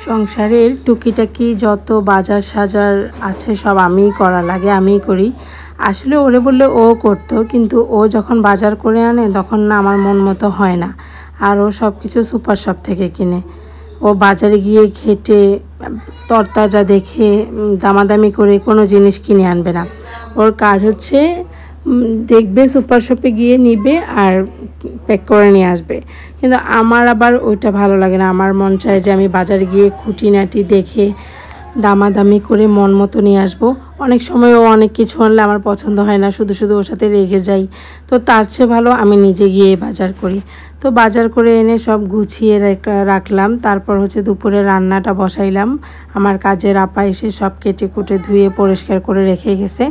সংসারের টুকিটাকি যত বাজার সাজার আছে সব আমিই করা লাগে, আমিই করি। আসলে ওরে বললে ও করতো, কিন্তু ও যখন বাজার করে আনে তখন না আমার মন মতো হয় না। আর ও সব কিছু সুপার শপ থেকে কিনে। ও বাজারে গিয়ে ঘেটে তরতাজা দেখে দামাদামি করে কোনো জিনিস কিনে আনবে না। ওর কাজ হচ্ছে দেখবে সুপার শপে গিয়ে নিবে আর প্যাক করে নিয়ে আসবে। কিন্তু আমার আবার ওইটা ভালো লাগে না। আমার মন চায় যে আমি বাজারে গিয়ে খুঁটিনাটি দেখে দামাদামি করে মন মতো নিয়ে আসবো। অনেক সময় ও অনেক কিছু আনলে আমার পছন্দ হয় না, শুধু শুধু ওর সাথে রেগে যাই। তো তার চেয়ে ভালো আমি নিজে গিয়ে বাজার করি। তো বাজার করে এনে সব গুছিয়ে রাখলাম। তারপর হচ্ছে দুপুরে রান্নাটা বসাইলাম। আমার কাজের আপা এসে সব কেটে কুটে ধুয়ে পরিষ্কার করে রেখে গেছে।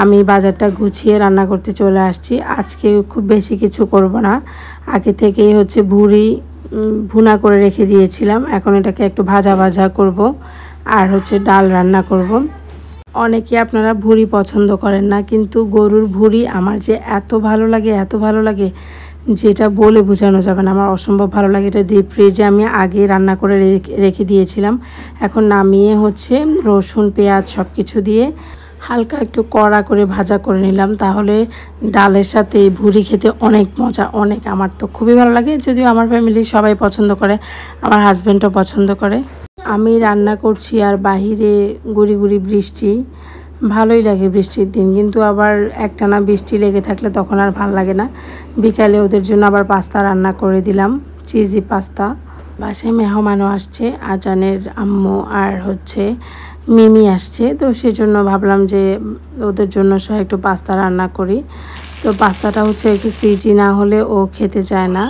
আমি বাজারটা গুছিয়ে রান্না করতে চলে আসছি। আজকে খুব বেশি কিছু করব না, আগে থেকেই হচ্ছে ভুঁড়ি ভুনা করে রেখে দিয়েছিলাম। এখন এটাকে একটু ভাজা ভাজা করব আর হচ্ছে ডাল রান্না করব। অনেকে আপনারা ভুঁড়ি পছন্দ করেন না, কিন্তু গরুর ভুঁড়ি আমার যে এত ভালো লাগে, এত ভালো লাগে যেটা বলে বোঝানো যাবে না। আমার অসম্ভব ভালো লাগে। এটা ডিপ ফ্রিজে আমি আগে রান্না করে রেখে দিয়েছিলাম। এখন নামিয়ে হচ্ছে রসুন পেঁয়াজ সব কিছু দিয়ে হালকা একটু কড়া করে ভাজা করে নিলাম। তাহলে ডালের সাথে ভুঁড়ি খেতে অনেক মজা, অনেক। আমার তো খুবই ভালো লাগে, যদিও আমার ফ্যামিলির সবাই পছন্দ করে, আমার হাজব্যান্ডও পছন্দ করে। আমি রান্না করছি আর বাহিরে গুড়ি গুড়ি বৃষ্টি। ভালোই লাগে বৃষ্টির দিন, কিন্তু আবার একটানা বৃষ্টি লেগে থাকলে তখন আর ভালো লাগে না। বিকালে ওদের জন্য আবার পাস্তা রান্না করে দিলাম, চিজি পাস্তা। বাসায় মেহমানও আসছে, আজানের আম্মু আর হচ্ছে মিমি আসছে। তো সেজন্য ভাবলাম যে ওদের জন্য সহ একটু পাস্তা রান্না করি। তো পাস্তাটা হচ্ছে একটু চিজি না হলে ও খেতে চায় না।